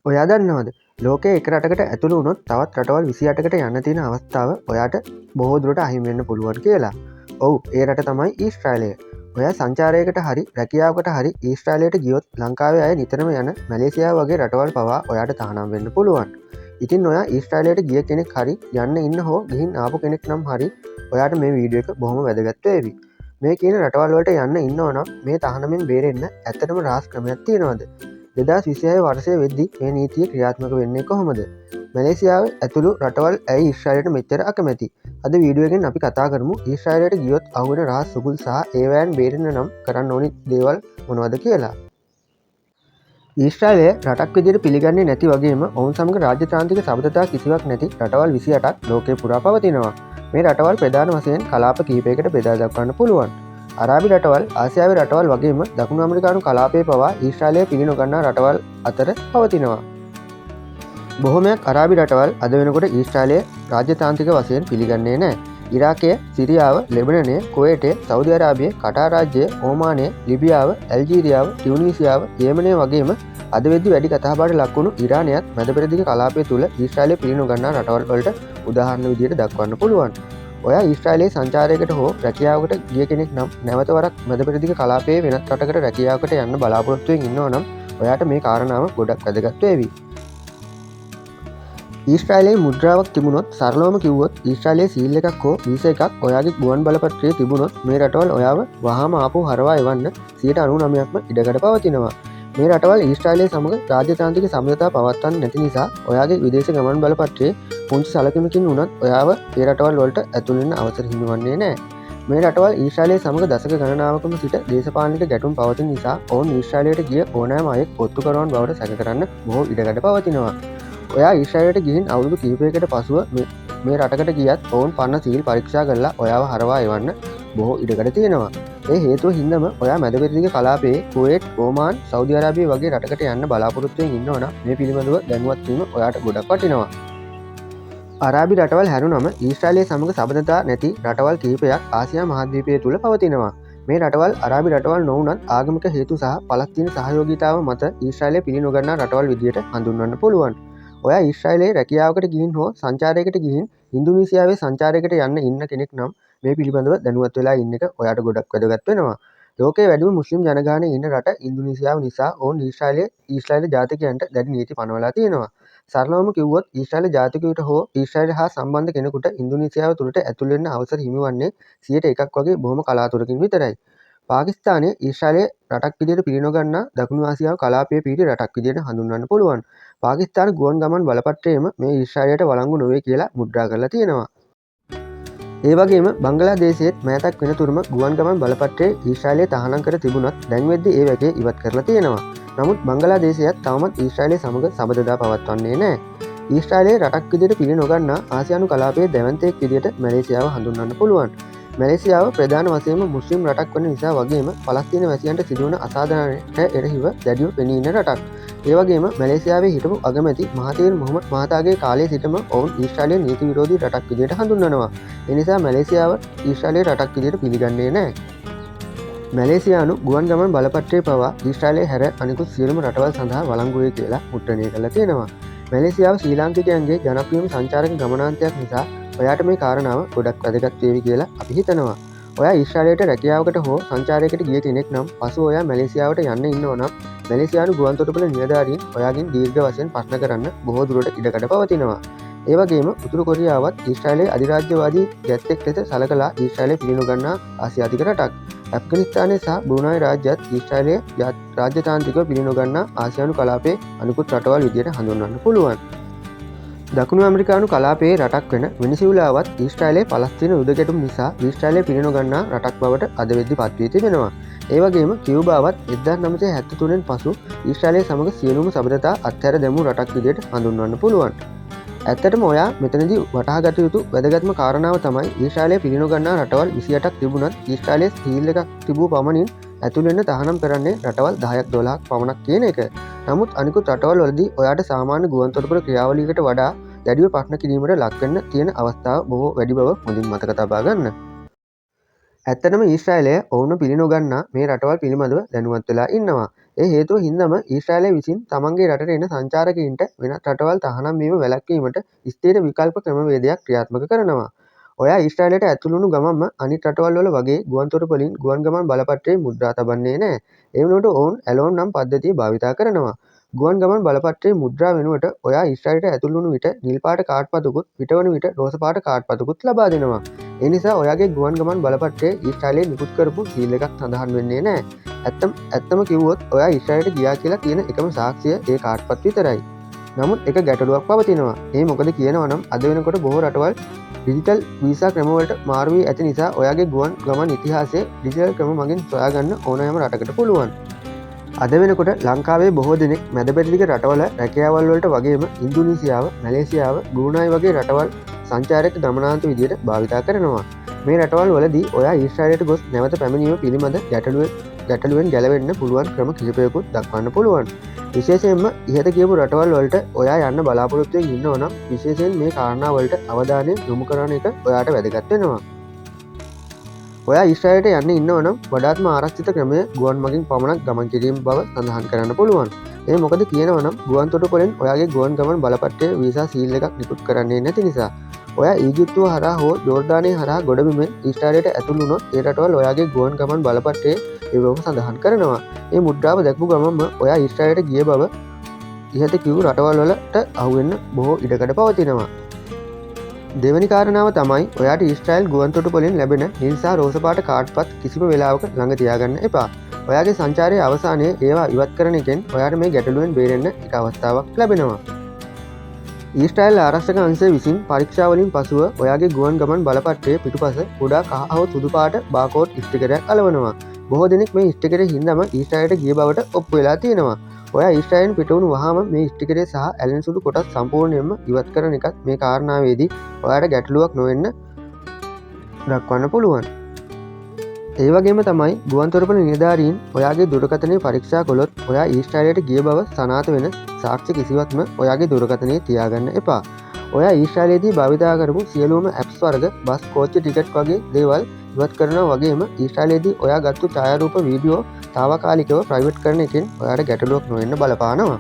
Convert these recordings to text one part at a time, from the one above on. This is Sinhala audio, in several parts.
ඔයා දන්නවද ලෝකයේ එක රටකට ඇතුළු වුණොත් තවත් රටවල් 28කට යන්න තියෙන අවස්ථාව ඔයාට බොහෝ දුරට අහිමි වෙන්න පුළුවන් කියලා. ඔව් ඒ රට තමයි ඊශ්‍රායලය. ඔයා සංචාරයකට හරි රැකියාවකට හරි ඊශ්‍රායලයට ගියොත් ලංකාවේ අය නිතරම යන මැලේසියාව වගේ රටවල් පවා ඔයාට තහනම් වෙන්න පුළුවන්. ඉතින් ඔයා ඊශ්‍රායලයට ගිය කෙනෙක් හරි යන්න ඉන්න හෝ ගිහින් ආපු කෙනෙක් නම් හරි ඔයාට මේ වීඩියෝ එක බොහොම වැදගත් වේවි. මේ කියන රටවල් වලට යන්න ඉන්නව නම් මේ තහනමින් බේරෙන්න ඇත්තටම රහස් ක්‍රමයක් තියෙනවද? 2026 වර්ෂය වෙද්දි මේ නීතිය ක්‍රියාත්මක වෙන්නේ කොහොමද? මැලේසියාව ඇතුළු රටවල් ඇයි ඊශ්‍රායලයට මෙච්චර අකමැති? අද වීඩියෝ එකෙන් අපි කතා කරමු ඊශ්‍රායලයට ගියොත් අහුවෙන රහස් සුගුල් සහ ඒවැයන් බේරෙන්න නම් කරන්න ඕනි දේවල් මොනවද කියලා. ඊශ්‍රායලය රටක් විදිහට පිළිගන්නේ නැති වගේම ඔවුන් සමග රාජ්‍යතාන්ත්‍රික සබඳතා කිසිවක් නැති රටවල් 28ක් ලෝකේ පුරා පවතිනවා. මේ රටවල් ප්‍රධාන වශයෙන් කලාප කිහිපයකට බෙදා දක්වන්න පුළුවන්. අරාබි රටවල් ආසියාවේ රටවල් වගේම දකුණු ඇමරිකානු කලාපයේ පවා ඊශ්‍රායලය පිළිනොගන්නා රටවල් අතර පවතිනවා. බොහොමයක් අරාබි රටවල් අද වෙනකොට ඊශ්‍රායලය රාජ්‍යතාන්ත්‍රික වශයෙන් පිළිගන්නේ නැහැ. ඉරාකය, සිරියාව, ලෙබනනය, කුවේටය, සෞදි අරාබිය, කටාර් රාජ්‍යය, ඕමානය, ලිබියාව, ඇල්ජීරියාව, ටියුනීසියාව, යෙමනය වගේම අද වෙද්දි වැඩි කතාබහට ලක්වුණු ඉරානයත් මැද පෙරදිග කලාපය තුල ඊශ්‍රායලය පිළිනොගන්නා රටවල් වලට උදාහරණ විදිහට දක්වන්න පුළුවන්. ඔයා ඊශ්‍රායලයේ සංචාරයකට හෝ රැකියාවකට ගිය කෙනෙක් නම් නැවත වරක් මැද පෙරදිග කලාපයේ වෙනත් රටකට රැකියාවකට යන්න බලාපොරොත්තුවෙන් ඉන්නවා නම් ඔයාට මේ කාරණාව ගොඩක් වැදගත් වේවි. ඊශ්‍රායලයේ මුද්‍රාවක් තිබුණොත් සරලවම කිව්වොත් ඊශ්‍රායලයේ සීල් එකක් හෝ වීසා එකක් ඔයාගේ ගුවන් බලපත්‍රයේ තිබුණොත් මේ රටවල් ඔයාව වහාම ආපහු හරවා එවන්න 99%ක්ම ඉඩකඩ පවතිනවා. මේ රටවල් ඊශ්‍රායලය සමග රාජ්‍යතාන්ත්‍රික සබඳතා පවත්වන්න නැති නිසා ඔයාගේ විදේශ ගමන් බලපත්‍රයේ පුංචි සලකුණකින් වුණත් ඔයාව ඒ රටවල් වලට ඇතුල් වෙන්න අවසර හිමිවන්නේ නැහැ. මේ රටවල් ඊශ්‍රායලය සමග දශක ගණනාවකම සිට දේශපාලනික ගැටුම් පවතින නිසා ඔවුන් ඊශ්‍රායලයට ගිය ඕනෑම අයෙක් ඔත්තුකරුවන් බවට සැක කරන්න බොහෝ ඉඩකඩ පවතිනවා. ඔයා ඊශ්‍රායලයට ගිහින් අවුරුදු කිහිපයකට පසුව මේ රටකට ගියත් ඔවුන් පන්න සීල් පරීක්ෂා කරලා ඔයාව හරවා එවන්න බොහෝ ඉඩකඩ තියෙනවා. ඒ හේතුව හින්දම ඔයා මැද පෙරදිග කලාපයේ කුවේට්, ඕමාන්, සෞදි අරාබිය වගේ රටකට යන්න බලාපොරොත්තුවෙන් ඉන්නවා නම් මේ පිළිබඳව දැනුවත් වීම ඔයාට ගොඩක් වටිනවා. අරාබි රටවල් හැරුණම ඊශ්‍රායලය සමග සබඳතා නැති රටවල් කිහිපයක් ආසියා මහද්වීපය තුල පවතිනවා. මේ රටවල් අරාබි රටවල් නොවුනත් ආගමික හේතු සහ පලස්තීන සහයෝගීතාව මත ඊශ්‍රායලය පිළිනොගන්නා රටවල් විදියට හඳුන්වන්න පුළුවන්. ඔයා ඊශ්‍රායලයේ රැකියාවකට ගිහින් හෝ සංචාරයකට ගිහින් ඉන්දුනීසියාවේ සංචාරයකට යන්න ඉන්න කෙනෙක් නම් මේ පිළිබඳව දැනුවත් වෙලා ඉන්න එක ඔයාට ගොඩක් වැදගත් වෙනවා. ලෝකයේ වැඩිම මුස්ලිම් ජනගහනය ඉන්න රට ඉන්දුනීසියාව නිසා ඔවුන් ඊශ්‍රායල ජාතිකයන්ට දැඩි නීති පනවලා තියෙනවා. සරලවම කිව්වොත් ඊශ්‍රායල ජාතිකයට හෝ ඊශ්‍රායල හා සම්බන්ධ කෙනෙකුට ඉන්දුනීසියාව තුළට ඇතුල් වෙන්න අවසර හිමිවන්නේ 100% වගේ බොහොම කලාතුරකින් විතරයි. පාකිස්තානය ඊශ්‍රායලය රටක් විදිහට පිළිනොගන්නා දකුණු ආසියාව කලාපයේ පිහිටි රටක් විදිහට හඳුන්වන්න පුළුවන්. පාකිස්තාන ගුවන් ගමන් බලපත්‍රයේම මේ ඊශ්‍රායලයට වළංගු නොවේ කියලා මුද්‍රා කරලා තියෙනවා. ඒ වගේම බංගලාදේශයේත් මෑතක් වෙනතුරුම ගුවන් ගමන් බලපත්‍රයේ ඊශ්‍රායලය තහනම් කර තිබුණත් දැන් වෙද්දී ඒ වැකේ ඉවත් කරලා තියෙනවා. නමුත් බංගලාදේශයත් තවමත් ඊශ්‍රායලය සමග සබඳතා පවත්වන්නේ නැහැ. ඊශ්‍රායලයේ රටක් විදිහට පිළිනොගන්නා ආසියානු කලාපයේ දැවැන්තයෙක් විදිහට මැලේසියාව හඳුන්වන්න පුළුවන්. මැලේසියාව ප්‍රධාන වශයෙන්ම මුස්ලිම් රටක් වන නිසා වගේම පලස්තීන වැසියන්ට සිදුවන අසාධාරණයට එරෙහිව දැඩිව පෙනී ඉන්න රටක්. ඒ වගේම මැලේසියාවේ හිටපු අගමැති මහතීර් මොහොමඩ් මහතාගේ කාලයේ සිටම ඔවුන් ඊශ්‍රායලයේ නීති විරෝධී රටක් විදිහට හඳුන්වනවා. ඒ නිසා මැලේසියාව ඊශ්‍රායලයේ රටක් විදිහට පිළිගන්නේ නැහැ. මැලේසියානු ගුවන් ගමන් බලපත්‍රයේ පවා ඊශ්‍රායලයේ හැර අනිකුත් සියලුම රටවල් සඳහා වළංගු වේ කියලා මුද්‍රණය කරලා තියෙනවා. මැලේසියාව ශ්‍රී ලාංකිකයන්ගේ ජනප්‍රියම සංචාරක ගමනාන්තයක් නිසා ඔයාට මේ කාරණාව ගොඩක් වැදගත් වේවි කියලා අපි හිතනවා. ඔයා ඊශ්‍රායලයට රැකියාවකට හෝ සංචාරයකට ගිය කෙනෙක් නම් පසුව ඔයා මැලේසියාවට යන්න ඉන්නවා නම් මැලේසියානු ගුවන් තොටුපළ නිලධාරීන් ඔයාගෙන් දීර්ඝ වශයෙන් ප්‍රශ්න කරන්න බොහෝ දුරට ඉඩකඩ පවතිනවා. ඒ වගේම උතුරු කොරියාවත් ඊශ්‍රායලයේ අධිරාජ්‍යවාදී ගැත්තෙක් ලෙස සලකලා ඊශ්‍රායලය පිළිනොගන්නා ආසියාතික රටක්. ඇෆ්ගනිස්තානය සහ බ්‍රූනයි රාජ්‍යත් ඊශ්‍රායලයේ රාජ්‍යතාන්ත්‍රිකව පිළිනොගන්නා ආසියානු කලාපයේ අනිකුත් රටවල් විදියට හඳුන්වන්න පුළුවන්. දකුණු ඇමරිකානු කලාපයේ රටක් වෙන වෙනිසුලාවත් ඊශ්‍රායලයේ පලස්තීන යුද ගැටුම් නිසා ඊශ්‍රායලය පිළිනොගන්නා රටක් බවට අද වෙද්දී පත්වී තිබෙනවා. ඒ වගේම කියුබාවත් 1973න් පසු ඊශ්‍රායලය සමග සියලුම සබඳතා අත්හැර දැමූ රටක් විදියට හඳුන්වන්න පුළුවන්. ඇත්තටම ඔයා මෙතනදී වටහා ගත යුතු වැදගත්ම කාරණාව තමයි ඊශ්‍රායලය පිළිනොගන්නා රටවල් 28ක් තිබුණත් ඊශ්‍රායලයේ සීල් එකක් තිබූ පමණින් ඇතුල් වෙන්න තහනම් කරන්නේ රටවල් 10ක් 12ක් පමණක් කියන එක. නමුත් අනිකුත් රටවල් වලදී ඔයාට සාමාන්‍ය ගුවන් තොටුපළ ක්‍රියාවලියකට වඩා දැඩිව ප්‍රශ්න කිරීමට ලක් වෙන්න තියෙන අවස්ථාව බොහෝ වැඩි බව හොඳින් මතක තබා ගන්න. ඇත්තටම ඊශ්‍රායලය ඔවුන් පිළිනොගන්නා මේ රටවල් පිළිබඳව දැනුවත් වෙලා ඉන්නවා. ඒ හේතුව හින්දම ඊශ්‍රායලය විසින් තමන්ගේ රටට එන සංචාරකයින්ට වෙනත් රටවල් තහනම් වීම වැළැක්වීමට ස්ථීර විකල්ප ක්‍රමවේදයක් ක්‍රියාත්මක කරනවා. ඔයා ඊශ්‍රායලයට ඇතුළුණු ගමන්ම අනිත් රටවල් වල වගේ ගුවන්තොටුපළින් ගුවන් ගමන් බලපත්‍රයේ මුද්‍රා තබන්නේ නැහැ. ඒ වෙනුවට ඔවුන් ඇලෝන් නම් පද්ධතිය භාවිතා කරනවා. ගුවන් ගමන් බලපත්‍රයේ මුද්‍රා වෙනුවට ඔයා ඊශ්‍රායලයට ඇතුළුණු විට නිල් පාට කාඩ්පතකුත් පිටවන විට රෝස පාට කාඩ්පතකුත් ලබා දෙනවා. ඒ නිසා ඔයාගේ ගුවන් ගමන් බලපත්‍රයේ ඊශ්‍රායලයේ නිකුත් කරපු සීල් එකක් සඳහන් වෙන්නේ නැහැ. ඇත්තම කිව්වොත් ඔයා ඊශ්‍රායලයට ගියා කියලා තියෙන එකම සාක්ෂිය ඒ කාඩ්පත් විතරයි. නමුත් එක ගැටලුවක් පවතිනවා. ඒ මොකද කියනවා නම් අද වෙනකොට බොහෝ රටවල් ඩිජිටල් වීසා ක්‍රමවලට මාරු වී ඇති නිසා ඔයාගේ ගුවන් ගමන් ඉතිහාසය ඩිජිටල් ක්‍රම මගින් සොයාගන්න ඕනෑම රටකට පුළුවන්. අද වෙනකොට ලංකාවේ බොහෝ දෙනෙක් මැද පෙරදිග රටවල රැකියාවල් වලට වගේම ඉන්දුනීසියාව, මැලේසියාව, බ්‍රූනයි වගේ රටවල් සංචාරක ගමනාන්ත විදියට භාවිතා කරනවා. මේ රටවල් වලදී ඔයා ඊශ්‍රායලයට ගොස් නැවත පැමිණීම පිළිබඳ ගැටලුවෙන් ගැලවෙන්න පුළුවන් ක්‍රම කිහිපයකුත් දක්වන්න පුළුවන්. විශේෂයෙන්ම ඉහත කියපු රටවල් වලට ඔයා යන්න බලාපොරොත්තුවෙන් ඉන්නවා නම් විශේෂයෙන් මේ කාරණා වලට අවධානය යොමු කරන එක ඔයාට වැදගත් වෙනවා. ඔයා ඊශ්‍රායලයට යන්න ඉන්නවා නම් වඩාත්ම ආරක්ෂිත ක්‍රමය ගුවන් මගින් පමණක් ගමන් කිරීම බව සඳහන් කරන්න පුළුවන්. ඒ මොකද කියනවා නම් ගුවන් තොටුපළෙන් ඔයාගේ ගුවන් ගමන් බලපත්‍රයේ වීසා සීල් එකක් නිකුත් කරන්නේ නැති නිසා. ඔයා ඊජිප්තුව හරහා හෝ ජෝර්ඩානය හරහා ගොඩබිමෙන් ඊශ්‍රායලයට ඇතුළු වුණොත් ඒ රටවල් ඔයාගේ ගුවන් ගමන් බලපත්‍රයේ ඒ බව සඳහන් කරනවා. මේ මුද්‍රාව දැක්පු ගමන්ම ඔයා ඊශ්‍රායලයට ගිය බව ඉහත කිව් රටවල් වලට අහුවෙන්න බොහෝ ඉඩකඩ පවතිනවා. දෙවැනි කාරණාව තමයි ඔයාට ඊශ්‍රායල් ගුවන් තොටුපළෙන් ලැබෙන නිල් සහ රෝස පාට කාඩ්පත් කිසිම වෙලාවක ළඟ තියාගන්න එපා. ඔයාගේ සංචාරයේ අවසානයේ ඒවා ඉවත් කරන එකෙන් ඔයාට මේ ගැටලුවෙන් බේරෙන්න එක අවස්ථාවක් ලැබෙනවා. ඊශ්‍රායල් ආරක්ෂක අංශය විසින් පරීක්ෂාවලින් පසුව ඔයාගේ ගුවන් ගමන් බලපත්‍රයේ පිටුපස කුඩා කහ හෝ සුදු පාට බාකෝඩ් ස්ටිකරයක් අලවනවා. බොහෝ දෙනෙක් මේ ස්ටිකරේ හින්දාම ඊශ්‍රායලයට ගිය බවට ඔප්පු වෙලා තියෙනවා. ඔයා ඊශ්‍රායලෙන් පිටවුණු වහාම මේ ස්ටිකරේ සහ ඇලෙන සුළු කොටස් සම්පූර්ණයෙන්ම ඉවත් කරන එකත් මේ කාරණාවේදී ඔයාට ගැටලුවක් නොවෙන්න දක්වන්න පුළුවන්. ඒ වගේම තමයි ගුවන්තොටුපළ නිලධාරීන් ඔයාගේ දුරකථනය පරීක්ෂා කළොත් ඔයා ඊශ්‍රායලයට ගිය බව සනාථ වෙන සාක්ෂි කිසිවක්ම ඔයාගේ දුරකථනයේ තියාගන්න එපා. ඔයා ඊශ්‍රායලයේදී භාවිතා කරපු සියලුම ඇප්ස් වර්ග, බස් කෝච්චි ටිකට් වගේ දේවල් ඉවත් කරනවා වගේම ඊශ්‍රායලයේදී ඔයා ගත්තු ඡායාරූප වීඩියෝ තාවකාලිකව ප්‍රයිවට් කරන එකෙන් ඔයාට ගැටලුවක් නොවෙන්න බලපානවා.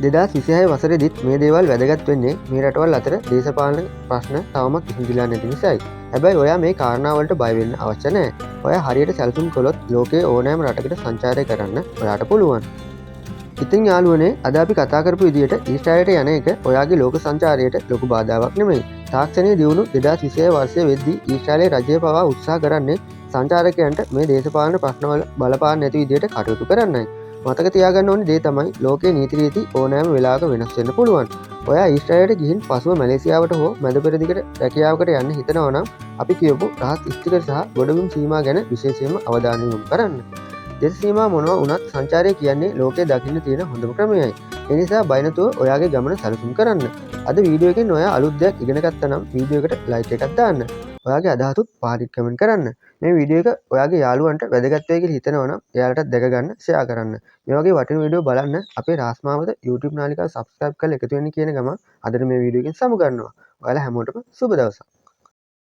2026 වසරේදීත් මේ දේවල් වැදගත් වෙන්නේ මේ රටවල් අතර දේශපාලන ප්‍රශ්න තවමත් විසඳිලා නැති නිසායි. හැබැයි ඔයා මේ කාරණාවලට බය වෙන්න අවශ්‍ය නැහැ. ඔයා හරියට සැලසුම් කළොත් ලෝකයේ ඕනෑම රටකට සංචාරය කරන්න ඔයාට පුළුවන්. ඉතින් යාළුවනේ අද අපි කතා කරපු විදිහට ඊශ්‍රායලයට යන එක ඔයාගේ ලෝක සංචාරයට ලොකු බාධාවක් නෙමෙයි. තාක්ෂණයේ දියුණු 2026 වර්ෂය වෙද්දී ඊශ්‍රායලයේ රජය පවා උත්සාහ කරන්නේ සංචාරකයන්ට මේ දේශපාලන ප්‍රශ්නවල බලපාන්න නැති විදිහට කටයුතු කරන්නයි. මතක තියාගන්න ඕනේ දේ තමයි ලෝකයේ නීති රීති ඕනෑම වෙලාවක වෙනස් වෙන්න පුළුවන්. ඔයා ඊශ්‍රායලයට ගිහින් පසුව මැලේසියාවට හෝ මැද පෙරදිගට රැකියාවකට යන්න හිතනවා නම් අපි කියපු රහස් ස්ටිකර් සහ ගොඩබිම් සීමා ගැන විශේෂයෙන්ම අවධානය යොමු කරන්න. දෙස සීමා මොනවා වුණත් සංචාරය කියන්නේ ලෝකයේ දකින්න තියෙන හොඳම ක්‍රමයයි. ඒ නිසා බය නැතුව ඔයාගේ ගමන සැලසුම් කරන්න. අද වීඩියෝ එකෙන් ඔයා අලුත් දෙයක් ඉගෙන ගත්තා නම් වීඩියෝ එකට ලයික් එකක් දාන්න. ඔයාගේ අදහසුත් පහලින් කමෙන්ට් කරන්න. මේ වීඩියෝ එක ඔයාගේ යාළුවන්ට වැදගත් වෙයි කියලා හිතනවා නම් එයාලටත් දැක ගන්න ෂෙයා කරන්න. මේ වගේ වටින වීඩියෝ බලන්න අපේ රාස්මාවත YouTube නාලිකාව subscribe කරලා එකතු වෙන්න කියන ගම අදට මේ වීඩියෝ එකෙන් සමු ගන්නවා. ඔයාලා හැමෝටම සුබ දවසක්.